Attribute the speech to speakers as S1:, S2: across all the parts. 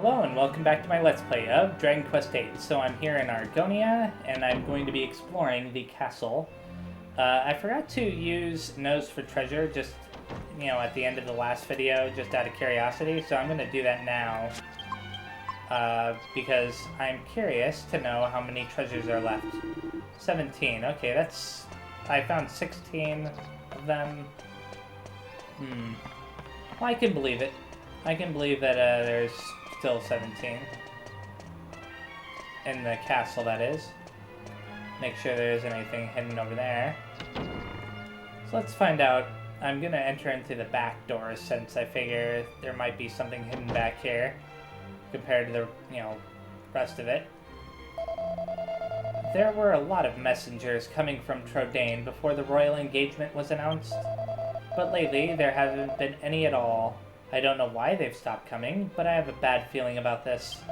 S1: Hello and welcome back to my Let's Play of Dragon Quest VIII. So I'm here in Argonia, and I'm going to be exploring the castle. I forgot to use Nose for Treasure just, at the end of the last video, just out of curiosity, so I'm going to do that now. Because I'm curious to know how many treasures are left. 17, okay, that's... I found 16 of them. Well, I can believe it. I can believe that there's still 17 in the castle, that is. Make sure there isn't anything hidden over there. So let's find out. I'm gonna enter into the back door since I figure there might be something hidden back here compared to the, rest of it. There were a lot of messengers coming from Trodain before the royal engagement was announced, but lately there haven't been any at all. I don't know why they've stopped coming, but I have a bad feeling about this.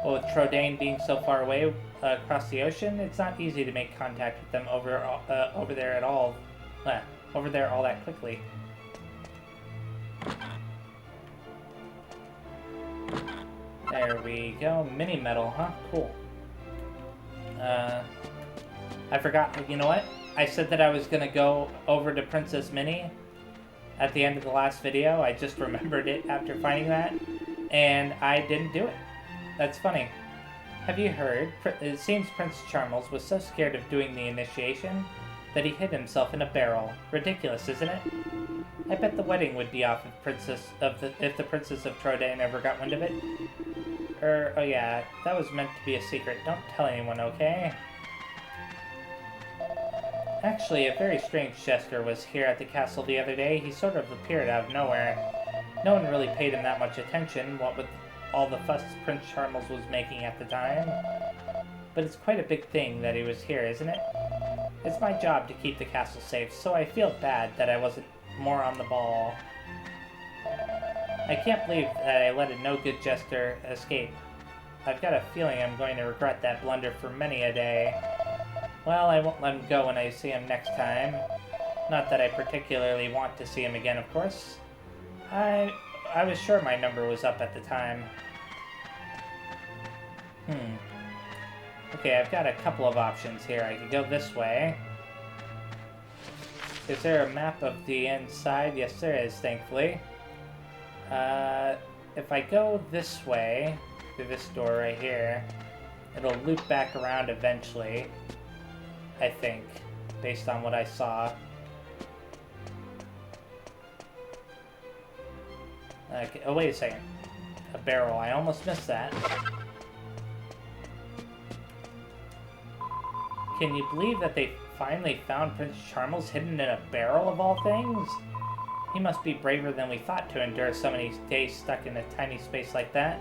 S1: Well, with Trodain being so far away across the ocean, it's not easy to make contact with them over there all that quickly. There we go. Mini medal, huh? Cool. I forgot. You know what? I said that I was gonna go over to Princess Minnie at the end of the last video. I just remembered it after finding that, and I didn't do it. That's funny. Have you heard? It seems Prince Charmles was so scared of doing the initiation that he hid himself in a barrel. Ridiculous, isn't it? I bet the wedding would be off if the Princess of Trodain ever got wind of it. Oh yeah, that was meant to be a secret. Don't tell anyone, okay? Actually, a very strange jester was here at the castle the other day. He sort of appeared out of nowhere. No one really paid him that much attention, what with all the fuss Prince Charmles was making at the time. But it's quite a big thing that he was here, isn't it? It's my job to keep the castle safe, so I feel bad that I wasn't more on the ball. I can't believe that I let a no-good jester escape. I've got a feeling I'm going to regret that blunder for many a day. Well, I won't let him go when I see him next time. Not that I particularly want to see him again, of course. I was sure my number was up at the time. Okay, I've got a couple of options here. I could go this way. Is there a map of the inside? Yes, there is, thankfully. If I go this way, through this door right here, it'll loop back around eventually. I think, based on what I saw. Okay, oh, wait a second. A barrel. I almost missed that. Can you believe that they finally found Prince Charmles hidden in a barrel of all things? He must be braver than we thought to endure so many days stuck in a tiny space like that.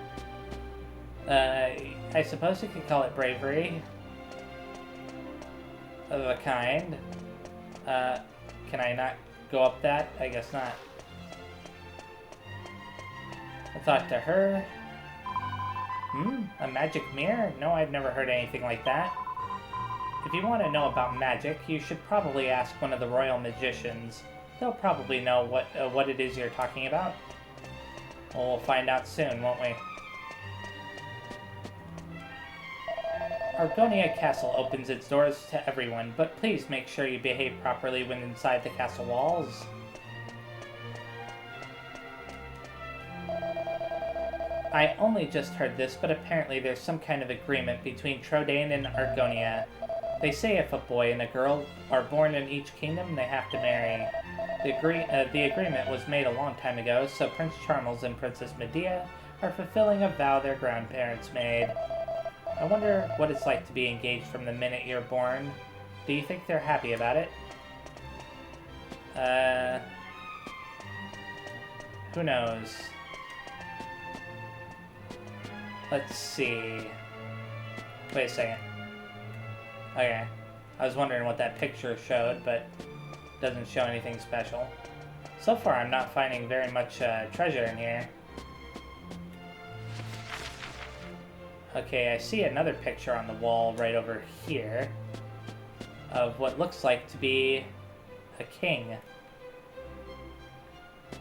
S1: I suppose you could call it bravery. Of a kind. Can I not go up that? I guess not. I thought to her. A magic mirror? No, I've never heard anything like that. If you want to know about magic, you should probably ask one of the royal magicians. They'll probably know what it is you're talking about. Well, we'll find out soon, won't we? Argonia Castle opens its doors to everyone, but please make sure you behave properly when inside the castle walls. I only just heard this, but apparently there's some kind of agreement between Trodain and Argonia. They say if a boy and a girl are born in each kingdom, they have to marry. The agreement was made a long time ago, so Prince Charmles and Princess Medea are fulfilling a vow their grandparents made. I wonder what it's like to be engaged from the minute you're born. Do you think they're happy about it? Who knows? Let's see. Wait a second. Okay. I was wondering what that picture showed, but it doesn't show anything special. So far, I'm not finding very much treasure in here. Okay, I see another picture on the wall right over here of what looks like to be a king.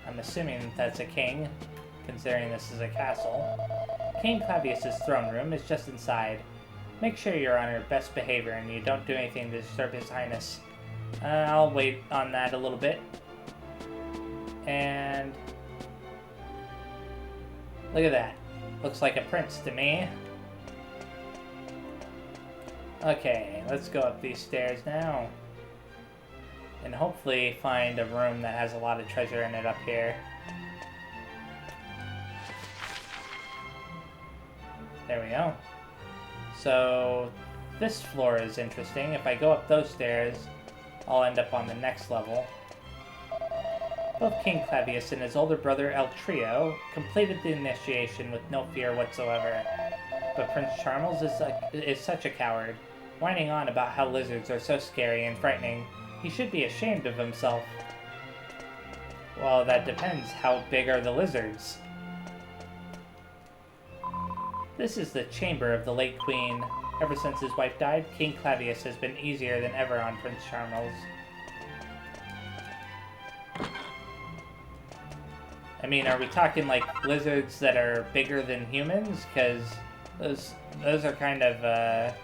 S1: I'm assuming that's a king, considering this is a castle. King Clavius's throne room is just inside. Make sure you're on your best behavior and you don't do anything to disturb His Highness. I'll wait on that a little bit. And look at that. Looks like a prince to me. Okay, let's go up these stairs now. And hopefully find a room that has a lot of treasure in it up here. There we go. So, this floor is interesting. If I go up those stairs, I'll end up on the next level. Both King Clavius and his older brother El Trio completed the initiation with no fear whatsoever. But Prince Charmles is such a coward, whining on about how lizards are so scary and frightening. He should be ashamed of himself. Well, that depends. How big are the lizards? This is the chamber of the late queen. Ever since his wife died, King Clavius has been easier than ever on Prince Charmles. I mean, are we talking like lizards that are bigger than humans? Because those are kind of,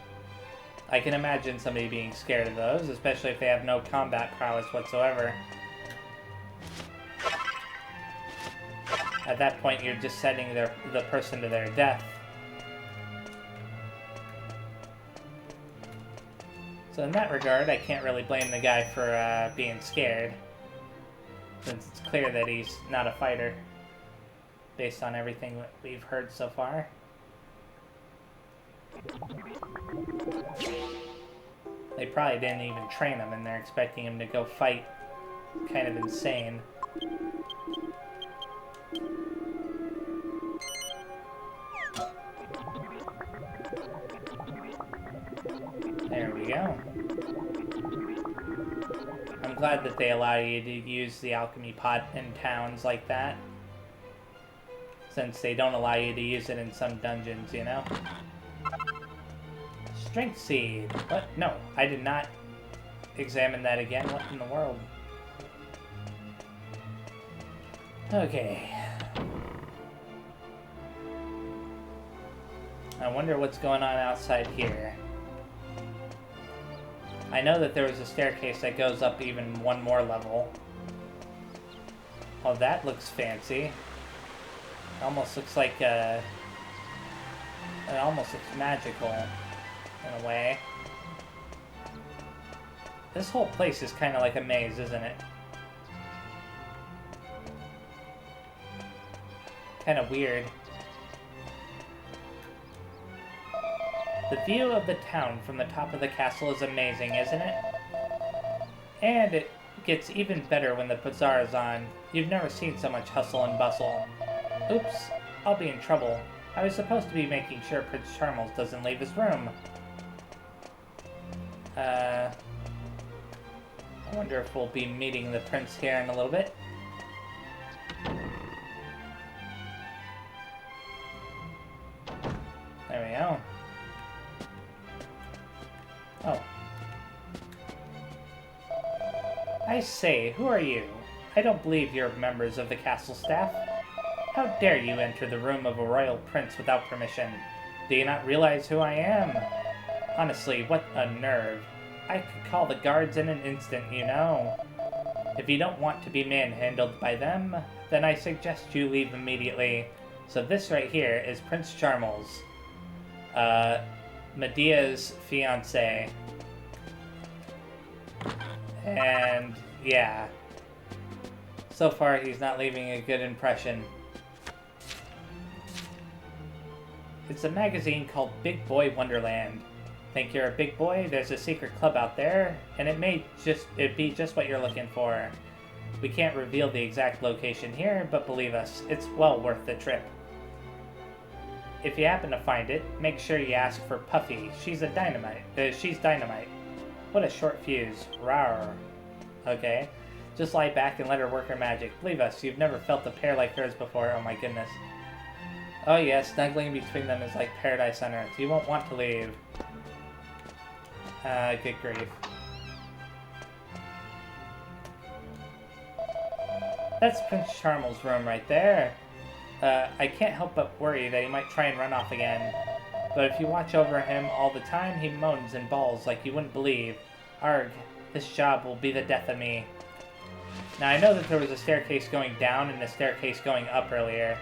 S1: I can imagine somebody being scared of those, especially if they have no combat prowess whatsoever. At that point, you're just sending the person to their death. So in that regard, I can't really blame the guy for being scared, since it's clear that he's not a fighter, based on everything that we've heard so far. They probably didn't even train him, and they're expecting him to go fight. Kind of insane. There we go. I'm glad that they allow you to use the alchemy pot in towns like that, since they don't allow you to use it in some dungeons, you know? Strength seed. What? No, I did not examine that again. What in the world? Okay. I wonder what's going on outside here. I know that there was a staircase that goes up even one more level. Oh, that looks fancy. It almost looks like it almost looks magical in a way. This whole place is kind of like a maze, isn't it? Kind of weird. The view of the town from the top of the castle is amazing, isn't it? And it gets even better when the bazaar is on. You've never seen so much hustle and bustle. Oops, I'll be in trouble. I was supposed to be making sure Prince Charmles doesn't leave his room. I wonder if we'll be meeting the prince here in a little bit. There we go. Oh. I say, who are you? I don't believe you're members of the castle staff. How dare you enter the room of a royal prince without permission? Do you not realize who I am? Honestly, what a nerve. I could call the guards in an instant, you know. If you don't want to be manhandled by them, then I suggest you leave immediately. So this right here is Prince Charmles. Medea's fiancé. And yeah, so far he's not leaving a good impression. It's a magazine called Big Boy Wonderland. Think you're a big boy? There's a secret club out there, and it be just what you're looking for. We can't reveal the exact location here, but believe us, it's well worth the trip. If you happen to find it, make sure you ask for Puffy. She's dynamite. What a short fuse. Rawr. Okay. Just lie back and let her work her magic. Believe us, you've never felt a pair like hers before. Oh my goodness. Oh yes, snuggling between them is like paradise on earth. You won't want to leave. Good grief. That's Prince Charmles' room right there. I can't help but worry that he might try and run off again. But if you watch over him all the time, he moans and bawls like you wouldn't believe. Arg, this job will be the death of me. Now, I know that there was a staircase going down and a staircase going up earlier,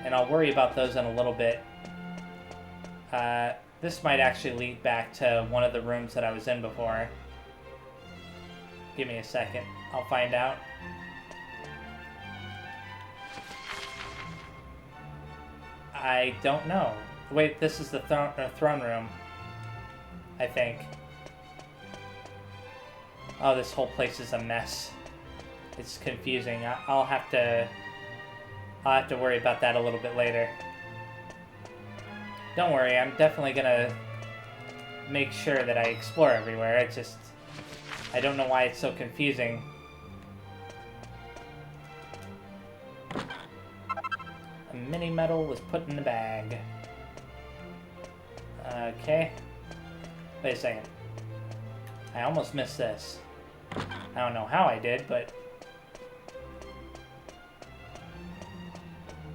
S1: and I'll worry about those in a little bit. This might actually lead back to one of the rooms that I was in before. Give me a second. I'll find out. I don't know. Wait, this is the throne room, I think. Oh, this whole place is a mess. It's confusing. I'll have to worry about that a little bit later. Don't worry, I'm definitely gonna make sure that I explore everywhere. I don't know why it's so confusing. A mini medal was put in the bag. Okay. Wait a second. I almost missed this. I don't know how I did, but...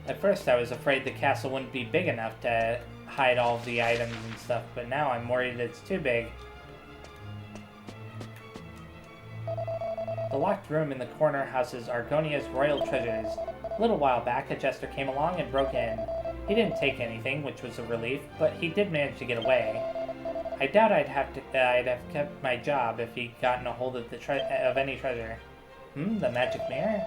S1: At first I was afraid the castle wouldn't be big enough to hide all of the items and stuff, but now I'm worried it's too big. The locked room in the corner houses Argonia's royal treasures. A little while back, a jester came along and broke in. He didn't take anything, which was a relief, but he did manage to get away. I doubt I'd have kept my job if he'd gotten a hold of any treasure. The magic mirror?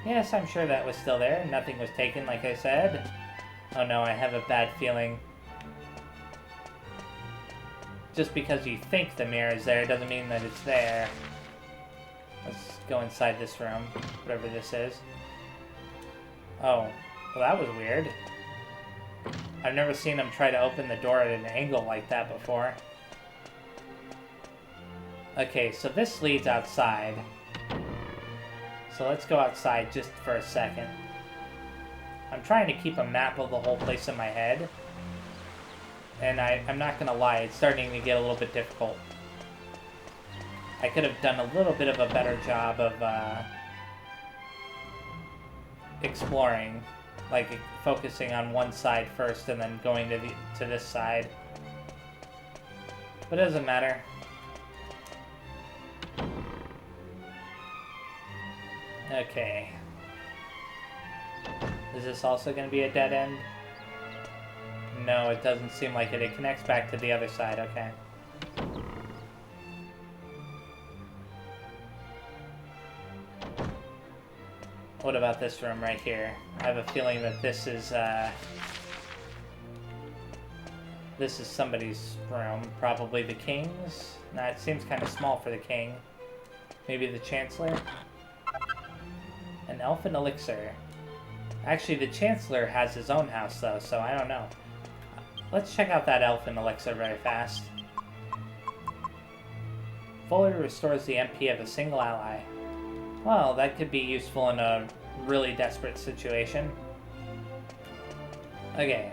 S1: Yes, I'm sure that was still there. Nothing was taken, like I said. Oh no, I have a bad feeling. Just because you think the mirror is there doesn't mean that it's there. Let's go inside this room, whatever this is. Oh, well that was weird. I've never seen him try to open the door at an angle like that before. Okay, so this leads outside. So let's go outside just for a second. I'm trying to keep a map of the whole place in my head. And I'm not gonna lie, it's starting to get a little bit difficult. I could have done a little bit of a better job of exploring. Like, focusing on one side first and then going to this side. But it doesn't matter. Okay. Is this also going to be a dead end? No, it doesn't seem like it. It connects back to the other side. Okay. What about this room right here? I have a feeling that this is somebody's room. Probably the king's. Nah, it seems kind of small for the king. Maybe the chancellor? An elfin elixir. Actually, the chancellor has his own house, though, so I don't know. Let's check out that elfin elixir very fast. Fully restores the MP of a single ally. Well, that could be useful in a really desperate situation. Okay.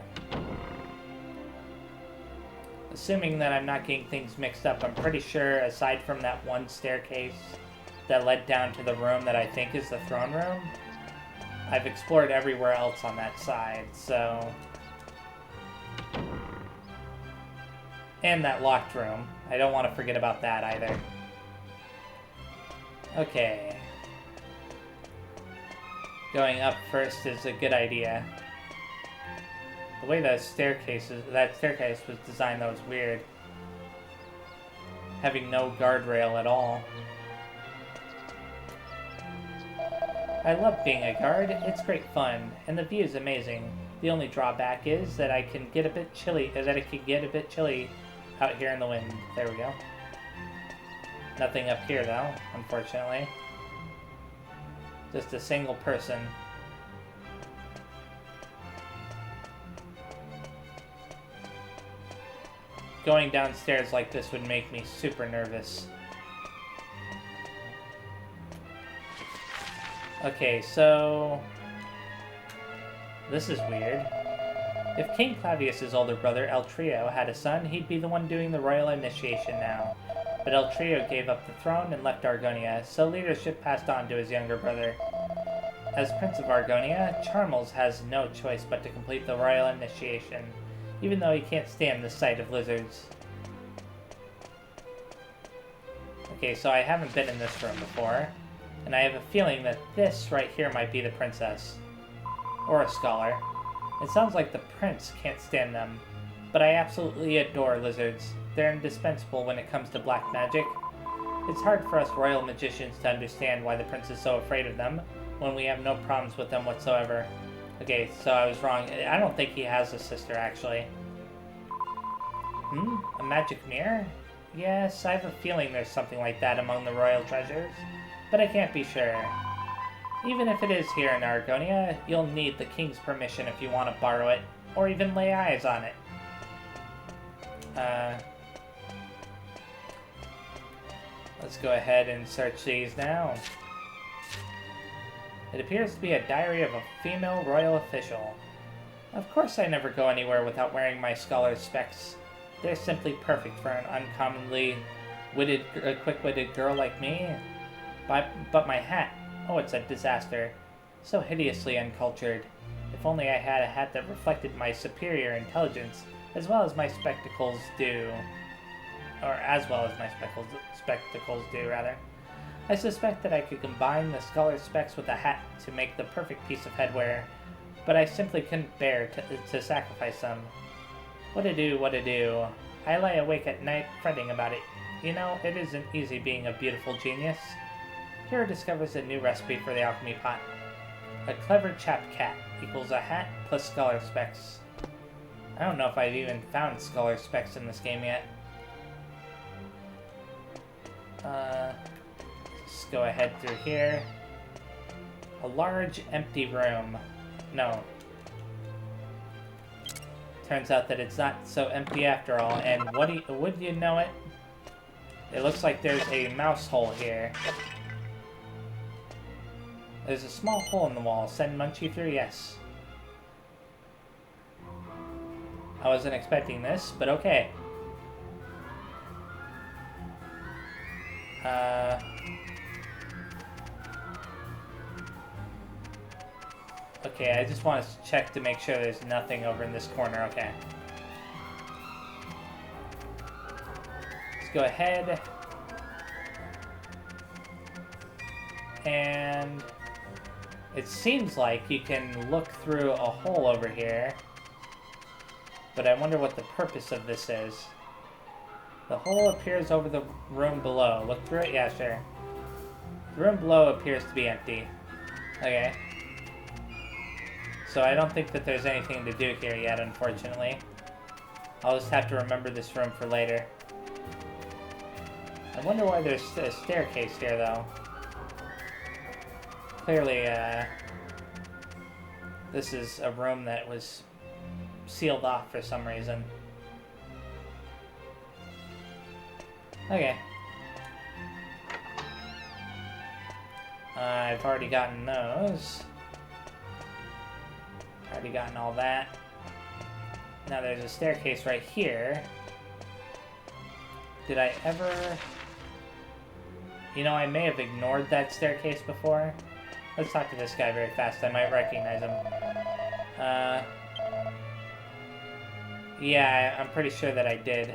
S1: Assuming that I'm not getting things mixed up, I'm pretty sure, aside from that one staircase that led down to the room that I think is the throne room, I've explored everywhere else on that side, so... And that locked room. I don't want to forget about that either. Okay. Going up first is a good idea. The way that staircase was designed, though, was weird. Having no guardrail at all. I love being a guard. It's great fun, and the view is amazing. The only drawback is that it can get a bit chilly out here in the wind. There we go. Nothing up here, though, unfortunately. Just a single person. Going downstairs like this would make me super nervous. Okay, so... This is weird. If King Claudius's older brother, El Trio, had a son, he'd be the one doing the royal initiation now. But El Trio gave up the throne and left Argonia, so leadership passed on to his younger brother. As Prince of Argonia, Charmles has no choice but to complete the royal initiation, even though he can't stand the sight of lizards. Okay, so I haven't been in this room before, and I have a feeling that this right here might be the princess. Or a scholar. It sounds like the prince can't stand them, but I absolutely adore lizards. They're indispensable when it comes to black magic. It's hard for us royal magicians to understand why the prince is so afraid of them, when we have no problems with them whatsoever. Okay, so I was wrong. I don't think he has a sister, actually. A magic mirror? Yes, I have a feeling there's something like that among the royal treasures, but I can't be sure. Even if it is here in Argonia, you'll need the king's permission if you want to borrow it, or even lay eyes on it. Let's go ahead and search these now. It appears to be a diary of a female royal official. Of course I never go anywhere without wearing my scholar's specs. They're simply perfect for an uncommonly quick-witted girl like me. But my hat, oh, it's a disaster. So hideously uncultured. If only I had a hat that reflected my superior intelligence, as well as my spectacles do. Or as well as my spectacles do, rather. I suspect that I could combine the scholar's specs with a hat to make the perfect piece of headwear, but I simply couldn't bear to sacrifice them. What a do. I lie awake at night fretting about it. You know, it isn't easy being a beautiful genius. Hero discovers a new recipe for the alchemy pot. A clever chapped cat equals a hat plus scholar specs. I don't know if I've even found scholar specs in this game yet. Let's go ahead through here. A large empty room. No. Turns out that it's not so empty after all, and would you know it? It looks like there's a mouse hole here. There's a small hole in the wall. Send Munchie through? Yes. I wasn't expecting this, but okay. Okay, I just want to check to make sure there's nothing over in this corner. Okay. Let's go ahead. And it seems like you can look through a hole over here. But I wonder what the purpose of this is. The hole appears over the room below. Look through it? Yeah, sure. The room below appears to be empty. Okay. So I don't think that there's anything to do here yet, unfortunately. I'll just have to remember this room for later. I wonder why there's a staircase here, though. Clearly, this is a room that was sealed off for some reason. Okay. I've already gotten those. Already gotten all that. Now there's a staircase right here. Did I ever... You know, I may have ignored that staircase before. Let's talk to this guy very fast. I might recognize him. Yeah, I'm pretty sure that I did.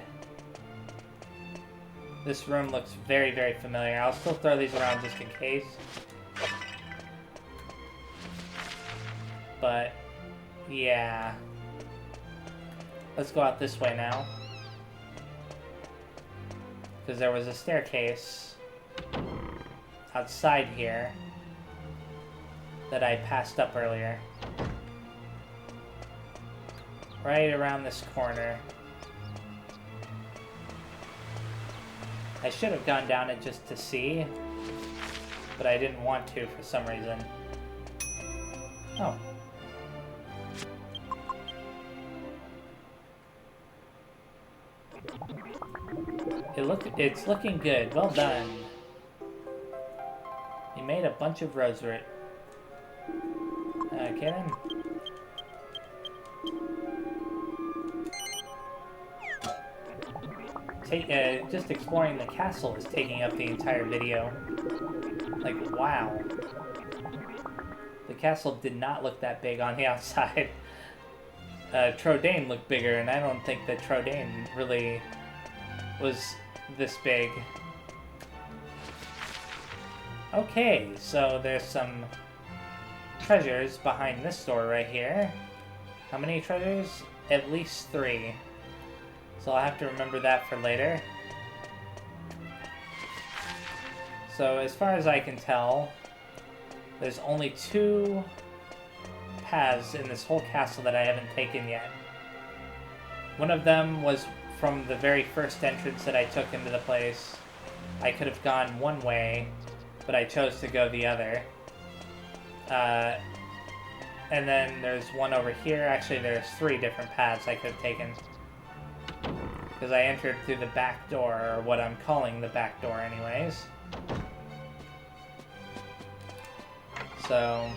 S1: This room looks very, very familiar. I'll still throw these around just in case. But, yeah. Let's go out this way now. Because there was a staircase outside here that I passed up earlier. Right around this corner. I should have gone down it just to see, but I didn't want to for some reason. Oh. It's looking good. Well done. You made a bunch of rosary. Kidding? Just exploring the castle is taking up the entire video. Like, wow. The castle did not look that big on the outside. Trodaine looked bigger, and I don't think that Trodaine really was this big. Okay, so there's some treasures behind this door right here. How many treasures? At least 3. So I'll have to remember that for later. So as far as I can tell, there's only 2 paths in this whole castle that I haven't taken yet. One of them was from the very first entrance that I took into the place. I could have gone one way, but I chose to go the other. And then there's one over here. Actually, there's 3 different paths I could have taken. Because I entered through the back door, or what I'm calling the back door anyways. So,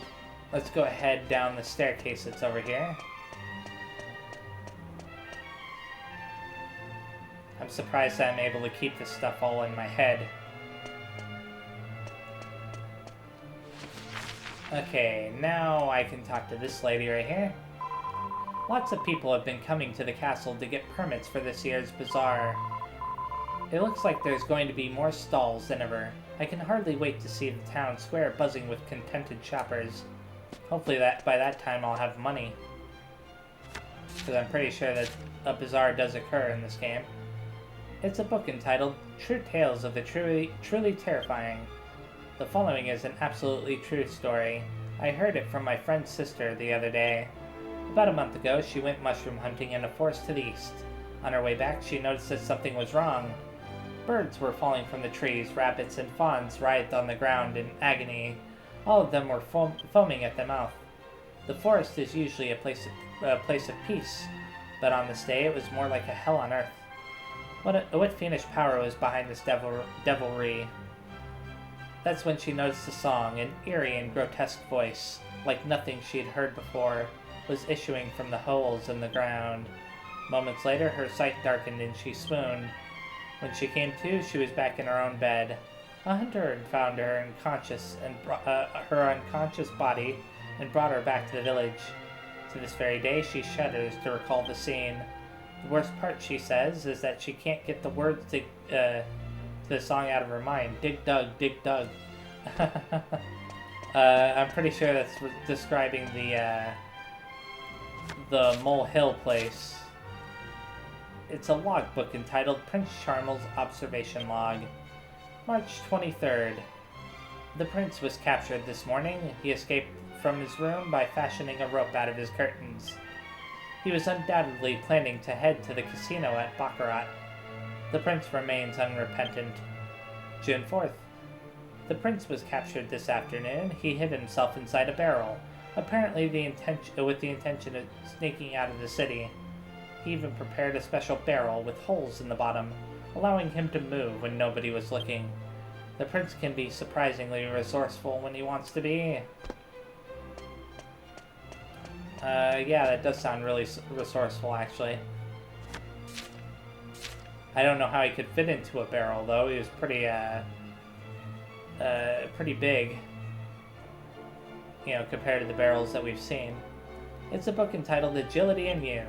S1: let's go ahead down the staircase that's over here. I'm surprised that I'm able to keep this stuff all in my head. Okay, now I can talk to this lady right here. Lots of people have been coming to the castle to get permits for this year's bazaar. It looks like there's going to be more stalls than ever. I can hardly wait to see the town square buzzing with contented shoppers. Hopefully by that time I'll have money. Because I'm pretty sure that a bazaar does occur in this game. It's a book entitled True Tales of the Truly Terrifying. The following is an absolutely true story. I heard it from my friend's sister the other day. About a month ago, she went mushroom hunting in a forest to the east. On her way back, she noticed that something was wrong. Birds were falling from the trees, rabbits and fawns writhed on the ground in agony. All of them were foaming at the mouth. The forest is usually a place of peace, but on this day it was more like a hell on earth. What fiendish power was behind this devilry? That's when she noticed a song, an eerie and grotesque voice, like nothing she had heard before, was issuing from the holes in the ground. Moments later, her sight darkened and she swooned. When she came to, she was back in her own bed. A hunter had found her unconscious and her unconscious body and brought her back to the village. To this very day, she shudders to recall the scene. The worst part, she says, is that she can't get the words to the song out of her mind. Dig dug, dig dug. I'm pretty sure that's describing the Mole Hill place. It's a logbook entitled Prince Charmles' Observation Log. March 23rd. The prince was captured this morning. He escaped from his room by fashioning a rope out of his curtains. He was undoubtedly planning to head to the casino at Baccarat. The prince remains unrepentant. June 4th. The prince was captured this afternoon. He hid himself inside a barrel, apparently with the intention of sneaking out of the city. He even prepared a special barrel with holes in the bottom, allowing him to move when nobody was looking. The prince can be surprisingly resourceful when he wants to be. Yeah, that does sound really resourceful, actually. I don't know how he could fit into a barrel, though. He was pretty big, you know, compared to the barrels that we've seen. It's a book entitled Agility and You.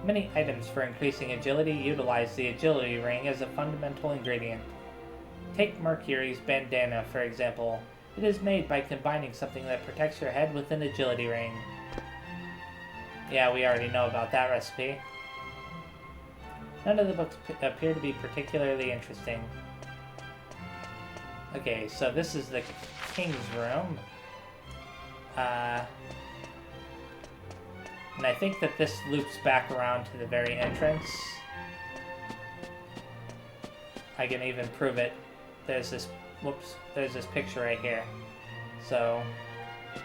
S1: Many items for increasing agility utilize the agility ring as a fundamental ingredient. Take Mercury's bandana, for example. It is made by combining something that protects your head with an agility ring. Yeah, we already know about that recipe. None of the books appear to be particularly interesting. Okay, so this is the king's room. And I think that this loops back around to the very entrance. I can even prove it. There's this picture right here. So,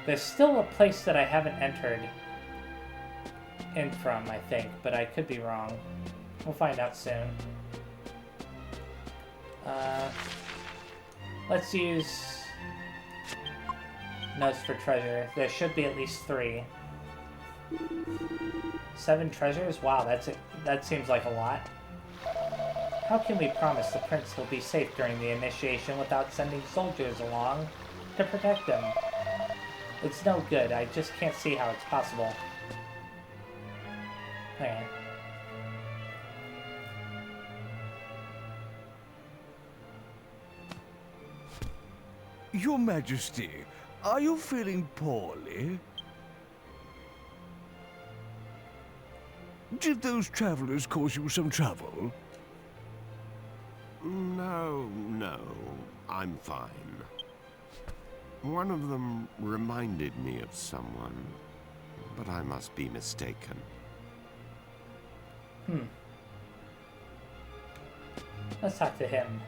S1: there's still a place that I haven't entered in from, I think, but I could be wrong. We'll find out soon. Let's use notes for treasure. There should be at least 3. 7 treasures? Wow, that seems like a lot. How can we promise the prince he'll be safe during the initiation without sending soldiers along to protect him? It's no good. I just can't see how it's possible. Okay.
S2: Your Majesty, are you feeling poorly? Did those travelers cause you some trouble?
S3: No, I'm fine. One of them reminded me of someone, but I must be mistaken.
S1: Let's talk to him.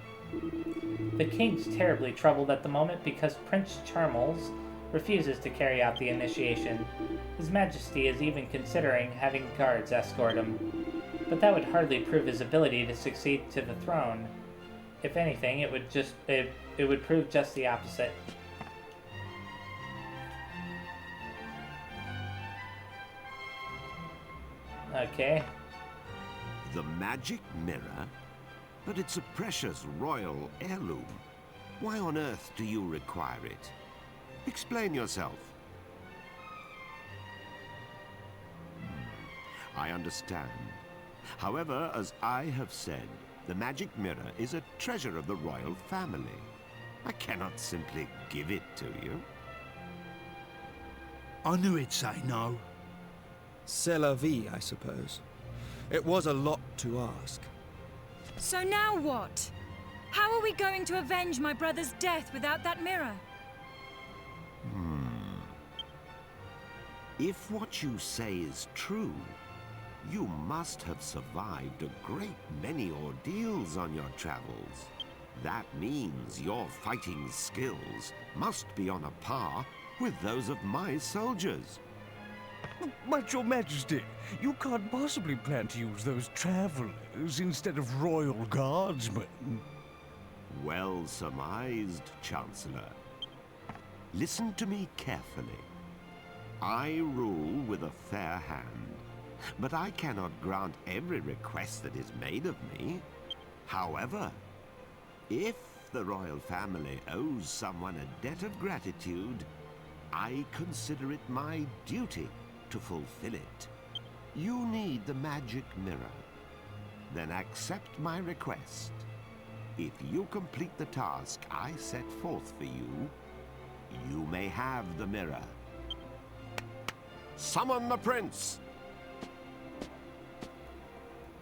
S1: The king's terribly troubled at the moment because Prince Charmles refuses to carry out the initiation. His Majesty is even considering having guards escort him, but that would hardly prove his ability to succeed to the throne. If anything, it would prove just the opposite. Okay.
S3: The magic mirror? But it's a precious royal heirloom. Why on earth do you require it? Explain yourself. I understand. However, as I have said, the magic mirror is a treasure of the royal family. I cannot simply give it to you.
S2: I knew he'd say no.
S4: C'est la vie, I suppose. It was a lot to ask.
S5: So now what? How are we going to avenge my brother's death without that mirror?
S3: If what you say is true, you must have survived a great many ordeals on your travels. That means your fighting skills must be on a par with those of my soldiers.
S2: But, Your Majesty, you can't possibly plan to use those travelers instead of royal guardsmen.
S3: Well surmised, Chancellor. Listen to me carefully. I rule with a fair hand, but I cannot grant every request that is made of me. However, if the royal family owes someone a debt of gratitude, I consider it my duty to fulfill it. You need the magic mirror. Then accept my request. If you complete the task I set forth for you, you may have the mirror. Summon the prince!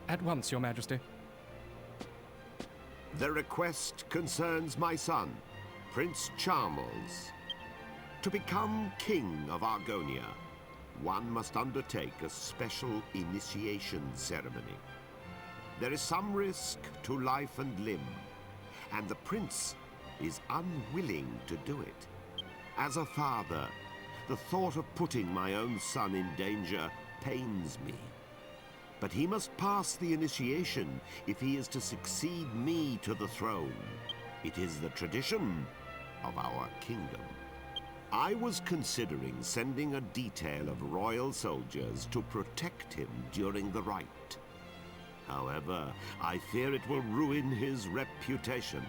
S6: At once, Your Majesty.
S3: The request concerns my son, Prince Charmles. To become king of Argonia, one must undertake a special initiation ceremony. There is some risk to life and limb, and the prince is unwilling to do it. As a father, the thought of putting my own son in danger pains me. But he must pass the initiation if he is to succeed me to the throne. It is the tradition of our kingdom. I was considering sending a detail of royal soldiers to protect him during the rite. However, I fear it will ruin his reputation.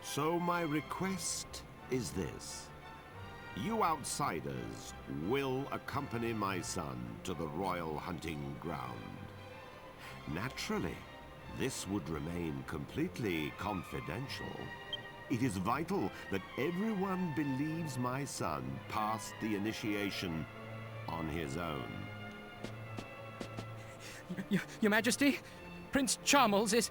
S3: So my request is this. You outsiders will accompany my son to the royal hunting ground. Naturally, this would remain completely confidential. It is vital that everyone believes my son passed the initiation on his own.
S6: Your Majesty, Prince Charmles is...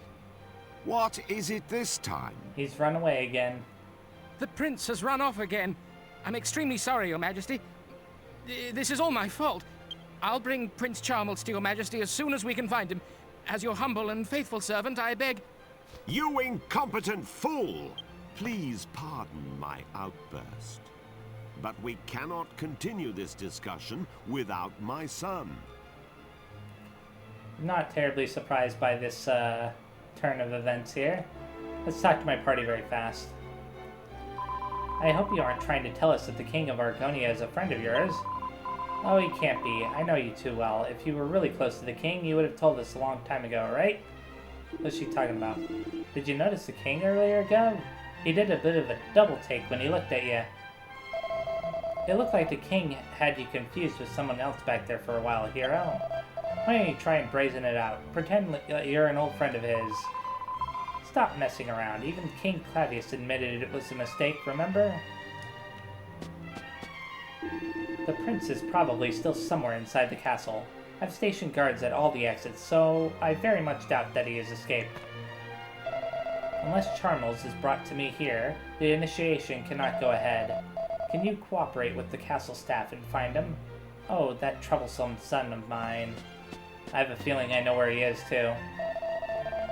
S3: What is it this time?
S1: He's run away again.
S6: The prince has run off again. I'm extremely sorry, Your Majesty. This is all my fault. I'll bring Prince Charmles to Your Majesty as soon as we can find him. As your humble and faithful servant, I beg...
S3: You incompetent fool! Please pardon my outburst. But we cannot continue this discussion without my son.
S1: Not terribly surprised by this turn of events here. Let's talk to my party very fast. I hope you aren't trying to tell us that the King of Argonia is a friend of yours. Oh, he can't be. I know you too well. If you were really close to the king, you would have told us a long time ago, right? What's she talking about? Did you notice the king earlier ago? He did a bit of a double take when he looked at you. It looked like the king had you confused with someone else back there for a while, hero. Why don't you try and brazen it out? Pretend you're an old friend of his. Stop messing around. Even King Claudius admitted it was a mistake, remember? The prince is probably still somewhere inside the castle. I've stationed guards at all the exits, so I very much doubt that he has escaped. Unless Charmles is brought to me here, the initiation cannot go ahead. Can you cooperate with the castle staff and find him? Oh, that troublesome son of mine. I have a feeling I know where he is, too.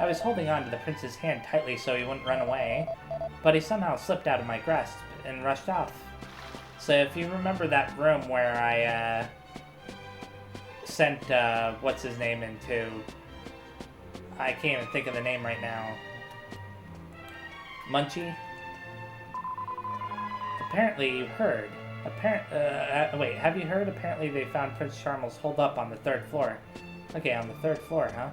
S1: I was holding on to the prince's hand tightly so he wouldn't run away, but he somehow slipped out of my grasp and rushed off. So if you remember that room where I sent, what's-his-name into... I can't even think of the name right now. Munchie? Apparently you heard. Wait, have you heard? Apparently they found Prince Charmles holed up on the 3rd floor. Okay, on the 3rd floor, huh?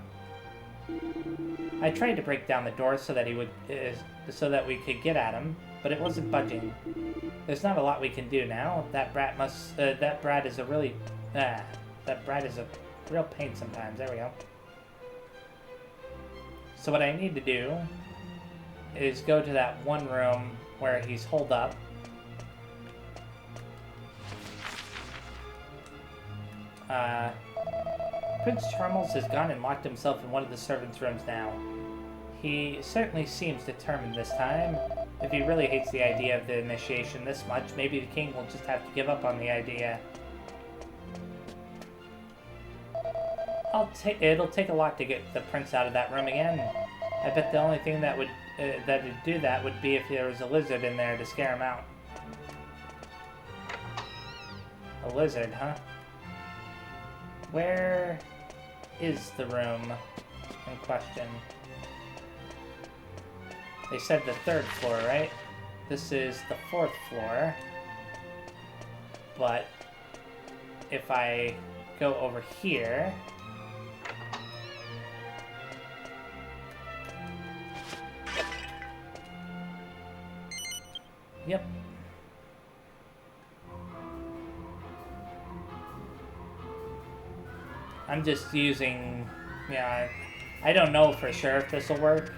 S1: I tried to break down the door so that we could get at him, but it wasn't budging. There's not a lot we can do now. That brat is a real pain sometimes. There we go. So what I need to do is go to that one room where he's holed up. Prince Charmles has gone and locked himself in one of the servants' rooms now. He certainly seems determined this time. If he really hates the idea of the initiation this much, maybe the king will just have to give up on the idea. It'll take a lot to get the prince out of that room again. I bet the only thing that would do that would be if there was a lizard in there to scare him out. A lizard, huh? Where is the room in question? They said the 3rd floor, right? This is the 4th floor. But if I go over here... Yep. I'm just using... Yeah, I don't know for sure if this will work.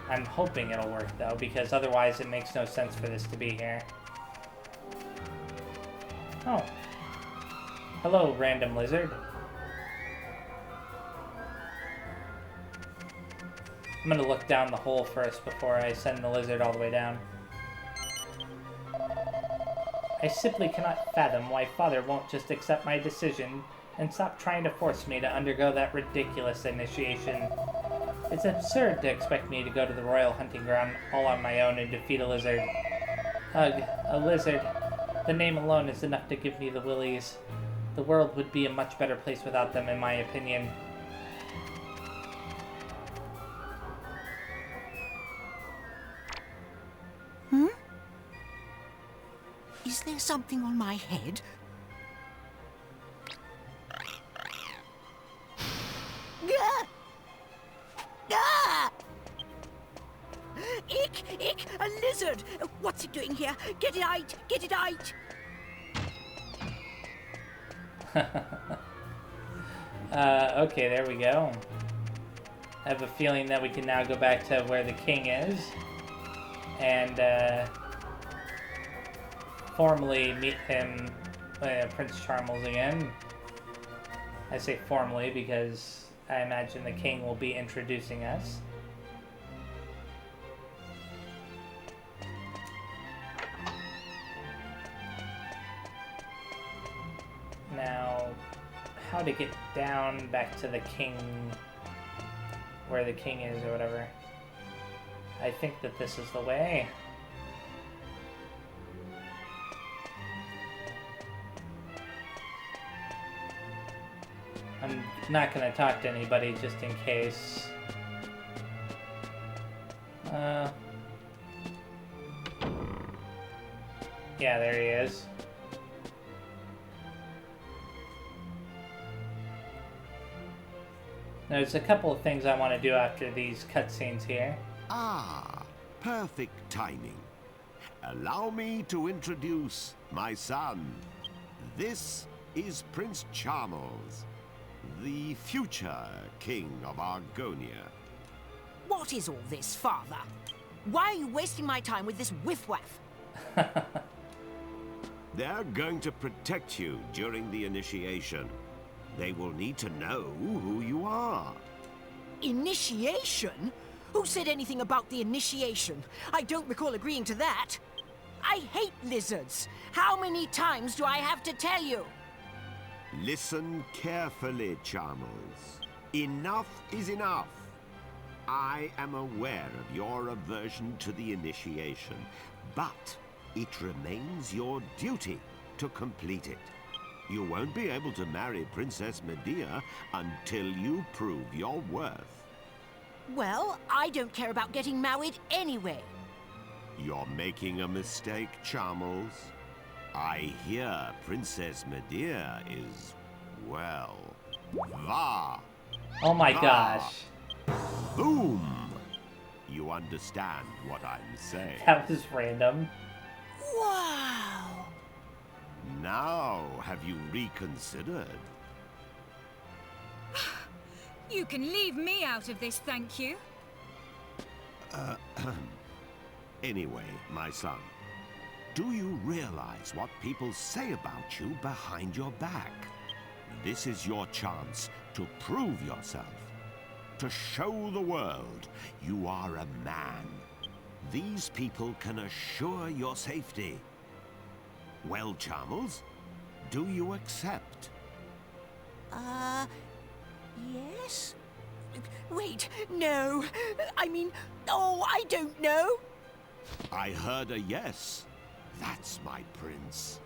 S1: I'm hoping it'll work, though, because otherwise it makes no sense for this to be here. Oh. Hello, random lizard. I'm gonna look down the hole first before I send the lizard all the way down. I simply cannot fathom why Father won't just accept my decision and stop trying to force me to undergo that ridiculous initiation. It's absurd to expect me to go to the royal hunting ground all on my own and defeat a lizard. Ugh, a lizard. The name alone is enough to give me the willies. The world would be a much better place without them, in my opinion.
S7: Hmm? Is there something on my head? Gah! Ah! Ick! Ick! A lizard! What's it doing here? Get it out! Get it out!
S1: Okay, there we go. I have a feeling that we can now go back to where the king is and formally meet him, Prince Charmles again. I say formally because I imagine the king will be introducing us. Now, how to get down back to the king, where the king is or whatever. I think that this is the way. I'm not going to talk to anybody just in case. Yeah, there he is. There's a couple of things I want to do after these cutscenes here.
S3: Ah, perfect timing. Allow me to introduce my son. This is Prince Charmles, the future king of Argonia.
S7: What is all this, Father? Why are you wasting my time with this whiff-waff?
S3: They're going to protect you during the initiation. They will need to know who you are.
S7: Initiation? Who said anything about the initiation? I don't recall agreeing to that. I hate lizards. How many times do I have to tell you?
S3: Listen carefully, Charmles. Enough is enough. I am aware of your aversion to the initiation, but it remains your duty to complete it. You won't be able to marry Princess Medea until you prove your worth.
S7: Well, I don't care about getting married anyway.
S3: You're making a mistake, Charmles. I hear Princess Medea is, well, va.
S1: Oh my
S3: va.
S1: gosh.
S3: Boom! You understand what I'm saying.
S1: That was random.
S7: Wow!
S3: Now, have you reconsidered?
S5: You can leave me out of this, thank you.
S3: Anyway, my son, do you realize what people say about you behind your back? This is your chance to prove yourself, to show the world you are a man. These people can assure your safety. Well, Charmles, do you accept?
S7: Yes? Wait, no. I mean, oh, I don't know.
S3: I heard a yes. That's my prince.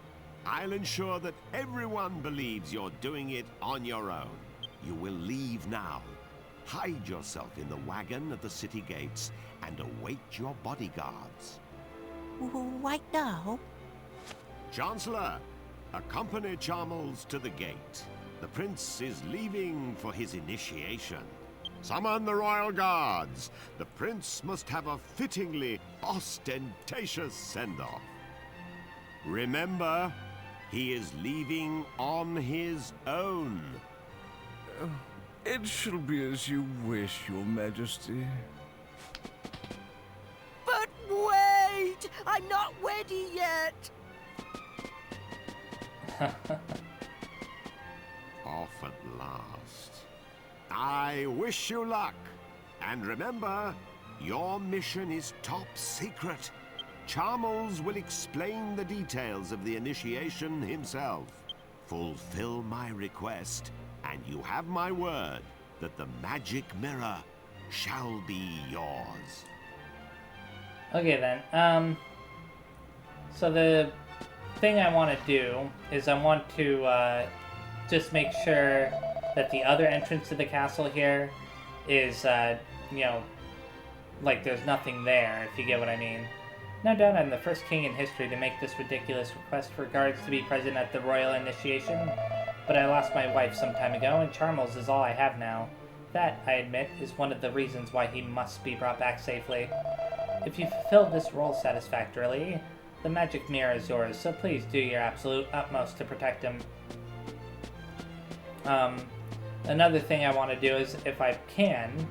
S3: I'll ensure that everyone believes you're doing it on your own. You will leave now. Hide yourself in the wagon at the city gates and await your bodyguards.
S7: Right now?
S3: Chancellor, accompany Charmles to the gate. The prince is leaving for his initiation. Summon the royal guards. The prince must have a fittingly ostentatious send-off. Remember, he is leaving on his own.
S2: It shall be as you wish, Your Majesty.
S7: But wait! I'm not ready yet!
S3: Off at last. I wish you luck. And remember, your mission is top secret. Charmles will explain the details of the initiation himself. Fulfill my request, and you have my word that the magic mirror shall be yours.
S1: Okay then, so the thing I want to do is I want to, just make sure that the other entrance to the castle here is, you know, like there's nothing there, if you get what I mean. No doubt I'm the first king in history to make this ridiculous request for guards to be present at the royal initiation, but I lost my wife some time ago, and Charmles is all I have now. That, I admit, is one of the reasons why he must be brought back safely. If you fulfill this role satisfactorily, the magic mirror is yours, so please do your absolute utmost to protect him. Another thing I want to do is, if I can,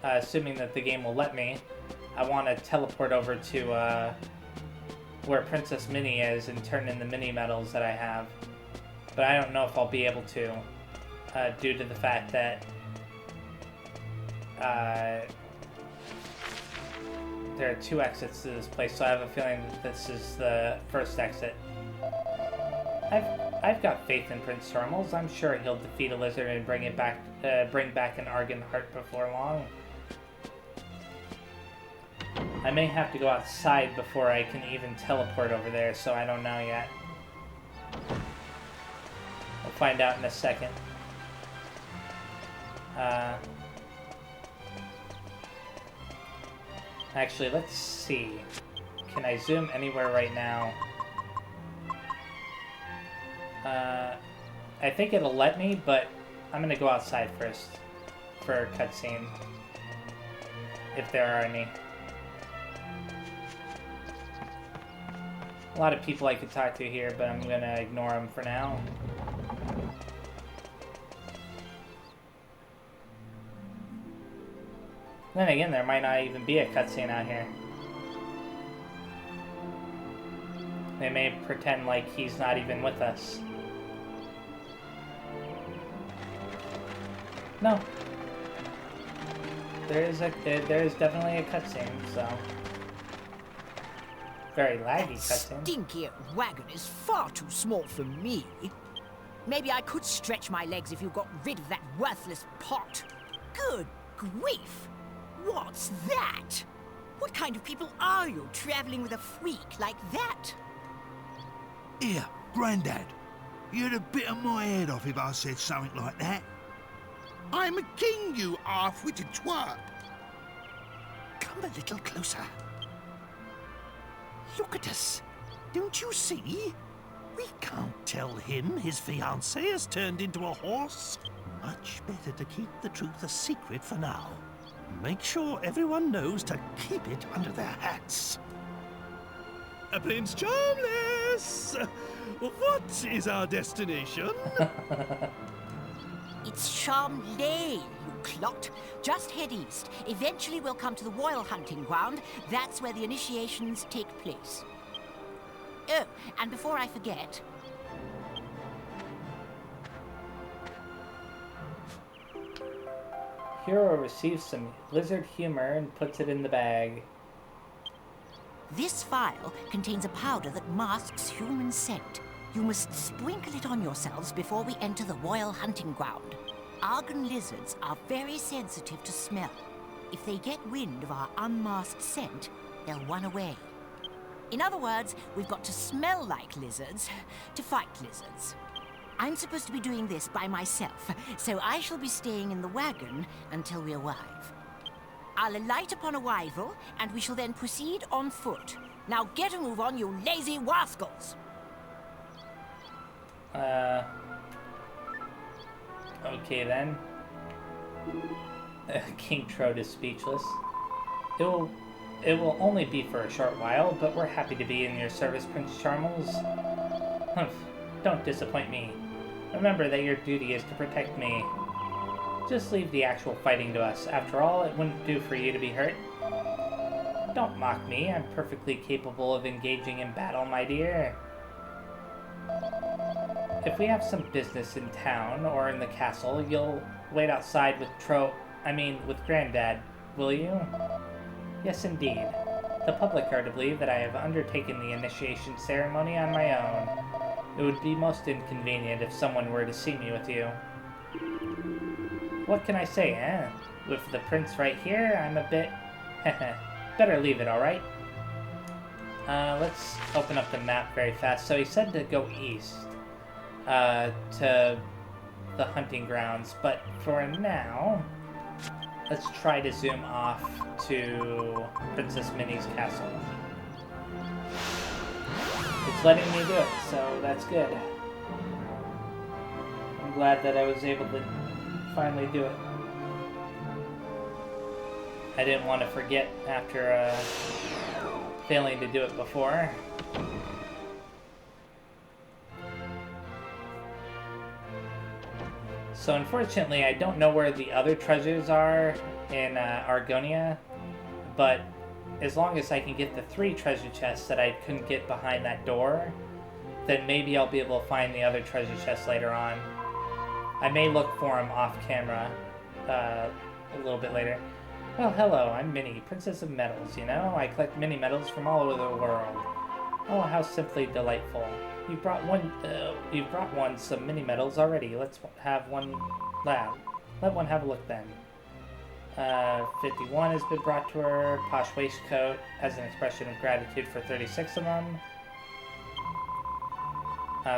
S1: assuming that the game will let me, I want to teleport over to where Princess Minnie is and turn in the mini medals that I have. But I don't know if I'll be able to, due to the fact that there are 2 exits to this place, so I have a feeling that this is the first exit. I've got faith in Prince Charmles. I'm sure he'll defeat a lizard and bring back an Argon heart before long. I may have to go outside before I can even teleport over there, so I don't know yet. We'll find out in a second. Actually, let's see. Can I zoom anywhere right now? I think it'll let me, but I'm gonna go outside first for a cutscene, if there are any. A lot of people I could talk to here, but I'm gonna ignore them for now. Then again, there might not even be a cutscene out here. They may pretend like he's not even with us. No. There is definitely a cutscene, so... Very laggy cutscene.
S7: Stinky old wagon is far too small for me. Maybe I could stretch my legs if you got rid of that worthless pot. Good grief! What's that? What kind of people are you traveling with a freak like that?
S8: Here, Grandad. You'd have bitten my head off if I said something like that. I'm a king, you half-witted twat.
S2: Come a little closer. Look at us. Don't you see? We can't tell him his fiancée has turned into a horse. Much better to keep the truth a secret for now. Make sure everyone knows to keep it under their hats. Prince Charmles! What is our destination?
S7: It's Charmles, you clot. Just head east. Eventually we'll come to the royal hunting ground. That's where the initiations take place. Oh, and before I forget...
S1: Hero receives some lizard humor and puts it in the bag.
S7: This vial contains a powder that masks human scent. You must sprinkle it on yourselves before we enter the royal hunting ground. Argon lizards are very sensitive to smell. If they get wind of our unmasked scent, they'll run away. In other words, we've got to smell like lizards to fight lizards. I'm supposed to be doing this by myself, so I shall be staying in the wagon until we arrive. I'll alight upon arrival, and we shall then proceed on foot. Now get a move on, you lazy rascals!
S1: Okay then. King Trode is speechless. It will only be for a short while, but we're happy to be in your service, Prince Charmles. Humph, don't disappoint me. Remember that your duty is to protect me. Just leave the actual fighting to us. After all, it wouldn't do for you to be hurt. Don't mock me. I'm perfectly capable of engaging in battle, my dear. If we have some business in town or in the castle, you'll wait outside with with Granddad, will you? Yes, indeed. The public are to believe that I have undertaken the initiation ceremony on my own. It would be most inconvenient if someone were to see me with you. What can I say, eh? With the prince right here, I'm a bit... Better leave it, alright? Let's open up the map very fast. So he said to go east to the hunting grounds, but for now, let's try to zoom off to Princess Minnie's castle. It's letting me do it, so that's good. I'm glad that I was able to finally do it. I didn't want to forget after failing to do it before. So unfortunately, I don't know where the other treasures are in Argonia, but as long as I can get the 3 treasure chests that I couldn't get behind that door, then maybe I'll be able to find the other treasure chests later on. I may look for them off camera a little bit later. Well, hello, I'm Minnie, Princess of Medals, you know? I collect mini medals from all over the world. Oh, how simply delightful. You've brought one some mini medals already. Let's have one let one have a look then. 51 has been brought to her. Posh waistcoat as an expression of gratitude for 36 of them.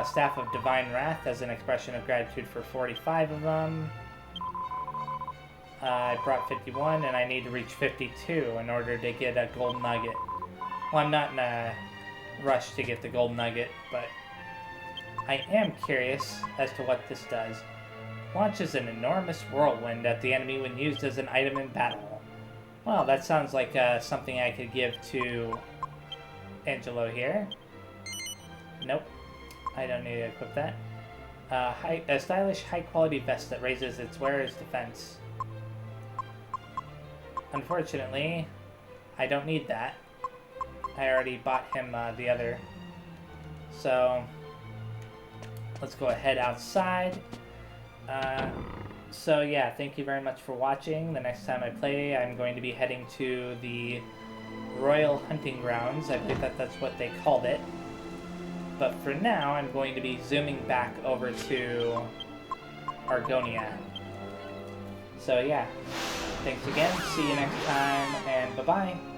S1: Staff of Divine Wrath as an expression of gratitude for 45 of them. I brought 51 and I need to reach 52 in order to get a gold nugget. Well, I'm not in a rush to get the gold nugget, but I am curious as to what this does. Launches an enormous whirlwind at the enemy when used as an item in battle. Well, that sounds like something I could give to Angelo here. I don't need to equip that. A stylish, high-quality vest that raises its wearer's defense. Unfortunately, I don't need that. I already bought him the other. So, let's go ahead outside. So yeah, thank you very much for watching. The next time I play, I'm going to be heading to the Royal Hunting Grounds. I believe that's what they called it. But for now, I'm going to be zooming back over to Argonia. So yeah, thanks again, see you next time, and bye-bye.